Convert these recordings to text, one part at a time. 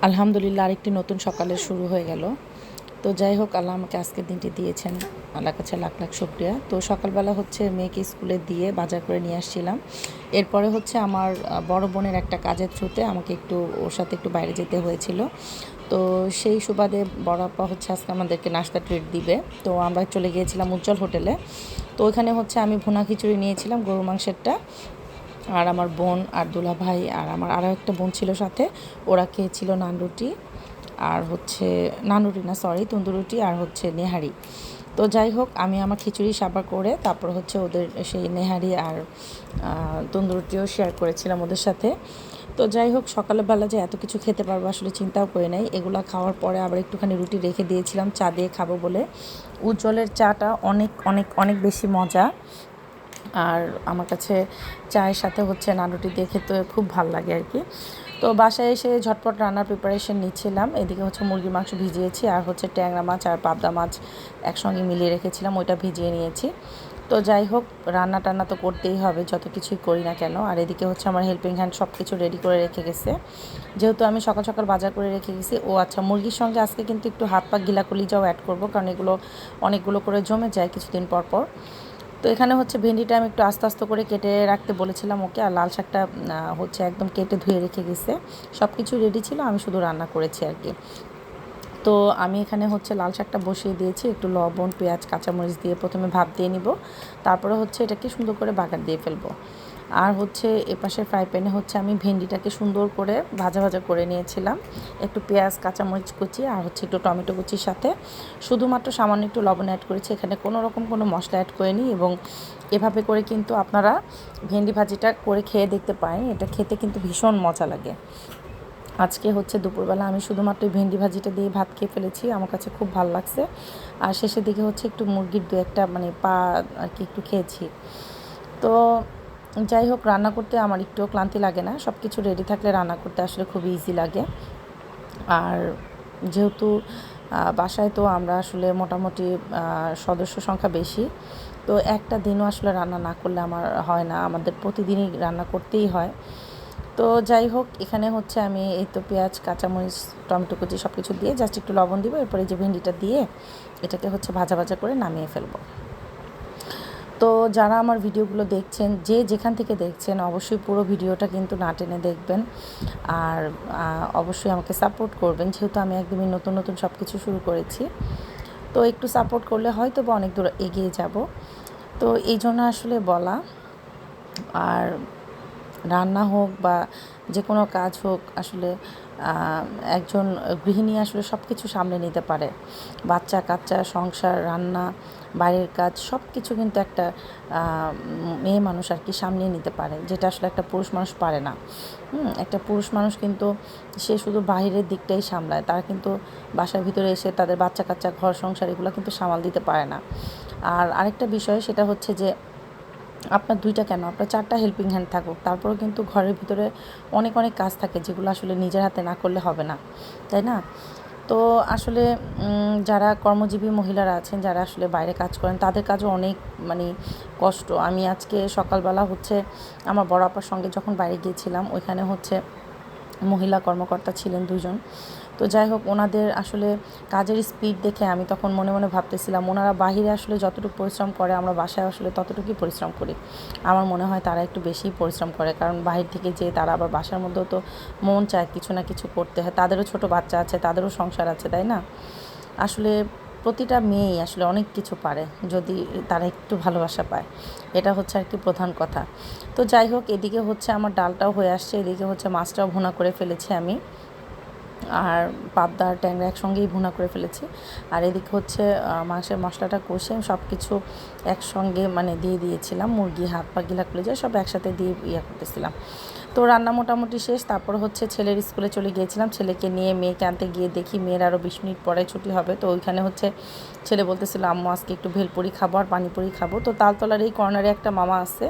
আলহামদুলিল্লাহ আরেকটি নতুন সকালের শুরু হয়ে গেল। তো যাই হোক, আল্লাহ আমাকে আজকের দিনটি দিয়েছেন, আল্লাহর কাছে লাখ লাখ শুকরিয়া। তো সকালবেলা হচ্ছে মেয়েকে স্কুলে দিয়ে বাজার করে নিয়ে আসছিলাম। এরপরে হচ্ছে আমার বড় বোনের একটা কাজের থ্রুতে আমাকে একটু ওর সাথে একটু বাইরে যেতে হয়েছিল। তো সেই সুবাদে বড় আপা হচ্ছে আজকে আমাদেরকে নাস্তা ট্রিট দিবে। তো আমরা চলে গিয়েছিলাম উজ্জ্বল হোটেলে। তো ওইখানে হচ্ছে আমি ভুনা খিচুড়ি নিয়েছিলাম গরুর মাংসেরটা, আর আমার বোন আর দুলা ভাই আর আমার আরও একটা বোন ছিল সাথে, ওরা খেয়েছিল নান রুটি আর হচ্ছে নান রুটি না সরি তন্দুর রুটি আর হচ্ছে নেহারি। তো যাই হোক, আমি আমার খিচুড়ি সাবার করে তারপর হচ্ছে ওদের সেই নেহারি আর তন্দুর রুটিও শেয়ার করেছিলাম ওদের সাথে। তো যাই হোক, সকালবেলা যে এত কিছু খেতে পারবো আসলে চিন্তাও করে নাই। এগুলো খাওয়ার পরে আবার একটুখানি রুটি রেখে দিয়েছিলাম চা দিয়ে খাবো বলে। উজ্জ্বলের চাটা অনেক অনেক অনেক বেশি মজা, আর আমার কাছে চায়ের সাথে হচ্ছে নান রুটি দিয়ে খেতে খুব ভাল লাগে আর কি। তো বাসায় এসে ঝটপট রান্নার প্রিপারেশন নিচ্ছিলাম। এদিকে হচ্ছে মুরগির মাংস ভিজিয়েছি আর হচ্ছে ট্যাংরা মাছ আর পাবদা মাছ একসঙ্গে মিলিয়ে রেখেছিলাম, ওইটা ভিজিয়ে নিয়েছি। তো যাই হোক, রান্না টান্না তো করতেই হবে যত কিছুই করি না কেন। আর এদিকে হচ্ছে আমার হেল্পিং হ্যান্ড সব কিছু রেডি করে রেখে গেছে, যেহেতু আমি সকাল সকাল বাজার করে রেখে গেছি। ও আচ্ছা, মুরগির সঙ্গে আজকে কিন্তু একটু হাত পা গিলা কলিজাও অ্যাড করবো, কারণ এগুলো অনেকগুলো করে জমে যায় কিছুদিন পর পর। তো এখানে হচ্ছে ভেন্ডিটা আমি একটু আস্তে আস্তে করে কেটে রাখতে বলেছিলাম ওকে, আর লাল শাকটা হচ্ছে একদম কেটে ধুয়ে রেখে গেছে। সব কিছু রেডি ছিল, আমি শুধু রান্না করেছি আর কি। তো আমি এখানে হচ্ছে লাল শাকটা বসিয়ে দিয়েছি, একটু লবণ পেঁয়াজ কাঁচামরিচ দিয়ে প্রথমে ভাপ দিয়ে নিব, তারপরে হচ্ছে এটাকে সুন্দর করে বাগার দিয়ে ফেলবো। আর হচ্ছে এপাশে ফ্রাই প্যানে হচ্ছে আমি ভেন্ডিটাকে সুন্দর করে ভাজা ভাজা করে নিয়েছিলাম, একটু পেঁয়াজ কাঁচামরিচ কুচি আর হচ্ছে একটু টমেটো কুচির সাথে। শুধুমাত্র সামান্য একটু লবণ অ্যাড করেছি, এখানে কোনো রকম কোনো মশলা অ্যাড করিনি। এবং এভাবে করে কিন্তু আপনারা ভেন্ডি ভাজিটা করে খেয়ে দেখতে পারেন, এটা খেতে কিন্তু ভীষণ মজা লাগে। আজকে হচ্ছে দুপুরবেলা আমি শুধুমাত্র ভেন্ডি ভাজিটা দিয়ে ভাত খেয়ে ফেলেছি, আমার কাছে খুব ভালো লাগছে। আর শেষের দিকে হচ্ছে একটু মুরগির দু একটা মানে পা আর কি একটু খেয়েছি। তো যাই হোক, রান্না করতে আমার একটুও ক্লান্তি লাগে না, সব কিছু রেডি থাকলে রান্না করতে আসলে খুব ইজি লাগে। আর যেহেতু বাসায় তো আমরা আসলে মোটামুটি সদস্য সংখ্যা বেশি, তো একটা দিনও আসলে রান্না না করলে আমার হয় না, আমাদের প্রতিদিনই রান্না করতেই হয়। তো যাই হোক, এখানে হচ্ছে আমি এই তো পেঁয়াজ কাঁচামরিচ টমেটো কুচি সব কিছু দিয়ে জাস্ট একটু লবণ দিব, এরপরে যে ভেন্ডিটা দিয়ে এটাকে হচ্ছে ভাজা ভাজা করে নামিয়ে ফেলবো। তো যারা আমার ভিডিওগুলো দেখছেন, যে যেখান থেকে দেখছেন, অবশ্যই পুরো ভিডিওটা কিন্তু না টেনে দেখবেন। আর অবশ্যই আমাকে সাপোর্ট করবেন, যেহেতু আমি একদমই নতুন নতুন সব কিছু শুরু করেছি। তো একটু সাপোর্ট করলে হয়তো বা অনেক দূর এগিয়ে যাব, তো এই জন্য আসলে বলা। আর রান্না হোক বা যে কোনো কাজ হোক, আসলে একজন গৃহিণী আসলে সব কিছু সামলে নিতে পারে। বাচ্চা কাচ্চা, সংসার, রান্না, বাইরের কাজ সব কিছু কিন্তু একটা মেয়ে মানুষ আর কি সামলিয়ে নিতে পারে, যেটা আসলে একটা পুরুষ মানুষ পারে না। একটা পুরুষ মানুষ কিন্তু সে শুধু বাইরের দিকটাই সামলায়, তারা কিন্তু বাসার ভিতরে এসে তাদের বাচ্চা কাচ্চা, ঘর সংসার এগুলো কিন্তু সামাল দিতে পারে না। আর আরেকটা বিষয় সেটা হচ্ছে যে আপনার 2টা কেন, আপনার 4টা হেল্পিং হ্যান্ড থাকুক, তারপরেও কিন্তু ঘরের ভিতরে অনেক অনেক কাজ থাকে যেগুলো আসলে নিজের হাতে না করলে হবে না, তাই না? তো আসলে যারা কর্মজীবী মহিলারা আছেন, যারা আসলে বাইরে কাজ করেন, তাদের কাজও অনেক মানে কষ্ট। আমি আজকে সকালবেলা হচ্ছে আমার বড় আপার সঙ্গে যখন বাইরে গিয়েছিলাম, ওইখানে হচ্ছে মহিলা কর্মকর্তা ছিলেন 2জন। তো যাই হোক, ওনাদের আসলে কাজের স্পিড দেখে আমি তখন মনে মনে ভাবতেছিলাম, ওনারা বাহিরে আসলে যতটুকু পরিশ্রম করে আমরা বাসায় আসলে ততটুকুই পরিশ্রম করি। আমার মনে হয় তারা একটু বেশিই পরিশ্রম করে, কারণ বাহির থেকে যে তারা আবার বাসার মধ্যেও তো মন চায় কিছু না কিছু করতে হয়, তাদেরও ছোট বাচ্চা আছে, তাদেরও সংসার আছে, তাই না? আসলে প্রতিটা মেয়েই আসলে অনেক কিছু পারে যদি তারা একটু ভালোবাসা পায়, এটা হচ্ছে আর কি প্রধান কথা। তো যাই হোক, এদিকে হচ্ছে আমার ডালটাও হয়ে আসছে, এদিকে হচ্ছে মাছটাও ভুনা করে ফেলেছি আমি, আর পাবদা আর ট্যাংরা একসঙ্গেই ভুনা করে ফেলেছি। আর এদিকে হচ্ছে মাংসের মশলাটা কষে সব কিছু একসঙ্গে মানে দিয়ে দিয়েছিলাম, মুরগি হাত পা গিলা কলিজা সব একসাথে দিয়ে করতেছিলাম। তো রান্না মোটামুটি শেষ, তারপর হচ্ছে ছেলের স্কুলে চলে গিয়েছিলাম, ছেলেকে নিয়ে মেয়েকে আনতে গিয়ে দেখি মেয়ের আরও 20 মিনিট পরে ছুটি হবে। তো ওইখানে হচ্ছে ছেলে বলতেছিল, আম্মু আজকে একটু ভেলপুরি খাবো আর পানিপুরি খাবো। তো তালতলার এই কর্নারে একটা মামা আছে,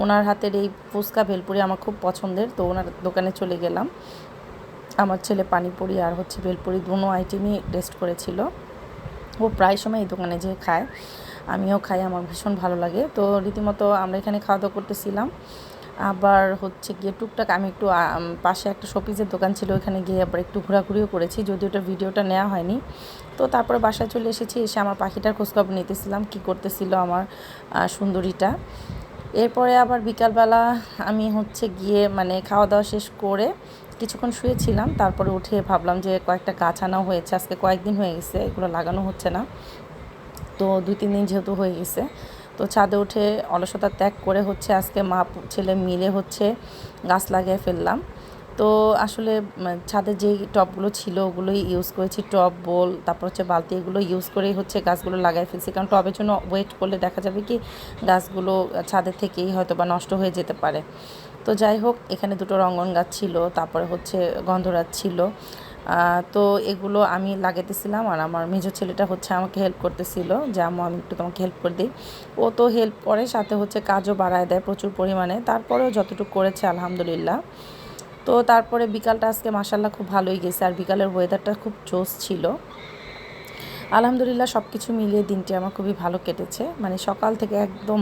ওনার হাতের এই ফুচকা ভেলপুরি আমার খুব পছন্দের, তো ওনার দোকানে চলে গেলাম। আমার ছেলে পানিপুরি আর হচ্ছে ভেলপুরি দুটো আইটেমই টেস্ট করেছিল। ও প্রায় সময় এই দোকানে যেয়ে খায়, আমিও খাই, আমার ভীষণ ভালো লাগে। তো রীতিমতো আমরা এখানে খাওয়া দাওয়া করতেছিলাম। আবার হচ্ছে গিয়ে টুকটাক আমি একটু পাশে একটা শপিসের দোকান ছিল, ওইখানে গিয়ে আবার একটু ঘোরাঘুরিও করেছি, যদিও ওটা ভিডিওটা নেওয়া হয়নি। তো তারপরে বাসায় চলে এসেছি, এসে আমার পাখিটার খোঁজখবর নিতেছিলাম কী করতেছিল আমার সুন্দরীটা। এরপরে আবার বিকালবেলা আমি হচ্ছে গিয়ে মানে খাওয়া দাওয়া শেষ করে কিছুক্ষণ শুয়েছিলাম, তারপরে উঠে ভাবলাম যে কয়েকটা গাছ আনা হয়েছে, আজকে কয়েকদিন হয়ে গেছে এগুলো লাগানো হচ্ছে না, তো 2-3 দিন যেহেতু হয়ে গেছে, তো ছাদে উঠে অলসতা ত্যাগ করে হচ্ছে আজকে মা ছেলে মিলে হচ্ছে গাছ লাগিয়ে ফেললাম। তো আসলে ছাদে যেই টবগুলো ছিল ওগুলোই ইউজ করেছি, টব, বোল, তারপর হচ্ছে বালতি, এগুলো ইউজ করেই হচ্ছে গাছগুলো লাগাই ফেলছি, কারণ টবের জন্য ওয়েট করলে দেখা যাবে কি গাছগুলো ছাদের থেকেই হয়তো বা নষ্ট হয়ে যেতে পারে। তো যাই হোক, এখানে দুটো রঙ্গন গাছ ছিল, তারপরে হচ্ছে গন্ধরাজ ছিল। তো এগুলো আমি লাগাতেছিলাম, আর আমার মেজো ছেলেটা হচ্ছে আমাকে হেল্প করতেছিল যে আম্মু আমি একটু তোমাকে হেল্প করে দিই। ও তো হেল্প করে, সাথে হচ্ছে কাজও বাড়ায় দেয় প্রচুর পরিমাণে, তারপরেও যতটুকু করেছে আলহামদুলিল্লাহ। তো তারপরে বিকালটা আজকে মাশাল্লাহ খুব ভালোই গেছে, আর বিকালের ওয়েদারটা খুব জোস ছিল। আলহামদুলিল্লাহ সব কিছু মিলিয়ে দিনটি আমার খুবই ভালো কেটেছে, মানে সকাল থেকে একদম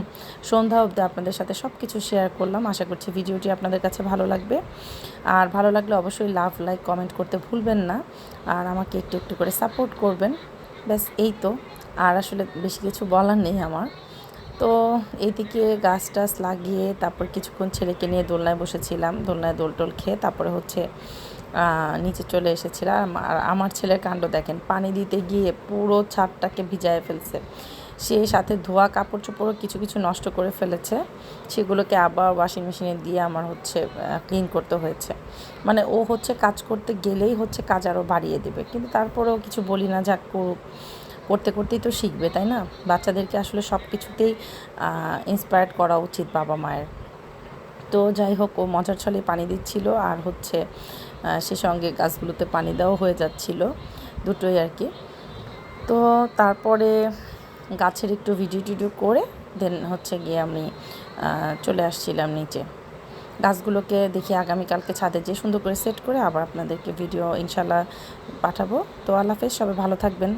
সন্ধ্যা অবধি আপনাদের সাথে সব কিছু শেয়ার করলাম। আশা করছি ভিডিওটি আপনাদের কাছে ভালো লাগবে, আর ভালো লাগলে অবশ্যই লাভ, লাইক, কমেন্ট করতে ভুলবেন না, আর আমাকে একটু একটু করে সাপোর্ট করবেন। ব্যাস এই তো, আর আসলে বেশি কিছু বলার নেই আমার। তো এইদিকে গাছ টাছ লাগিয়ে তারপর কিছুক্ষণ ছেলেকে নিয়ে দোলনায় বসেছিলাম, দোলনায় দোল টোল খেয়ে তারপরে হচ্ছে নিচে চলে এসেছিলাম। আর আমার ছেলের কাণ্ড দেখেন, পানি দিতে গিয়ে পুরো ছাদটাকে ভিজায় ফেলছে, সে সাথে ধোয়া কাপড় চোপড়ও কিছু কিছু নষ্ট করে ফেলেছে, সেগুলোকে আবার ওয়াশিং মেশিনে দিয়ে আমার হচ্ছে ক্লিন করতে হয়েছে। মানে ও হচ্ছে কাজ করতে গেলেই হচ্ছে কাজ আরও বাড়িয়ে দেবে, কিন্তু তারপরেও কিছু বলি না, যাক করুক, করতে করতেই তো শিখবে, তাই না? বাচ্চাদেরকে আসলে সব কিছুতেই ইন্সপায়ার্ড করা উচিত বাবা মায়ের। তো যাই হোক, ও মজার ছলে পানি দিচ্ছিল, আর হচ্ছে সে সঙ্গে গাছগুলোতে পানি দেওয়া হয়ে যাচ্ছিল, দুটোই আর কি। তো তারপরে গাছের একটু ভিডিও টিডিও করে দেন হচ্ছে গিয়ে আমি চলে আসছিলাম নিচে। গাছগুলোকে দেখি আগামীকালকে ছাদে যে সুন্দর করে সেট করে আবার আপনাদেরকে ভিডিও ইনশাল্লাহ পাঠাবো। তো আল্লাহ হাফেজ, সবাই ভালো থাকবেন।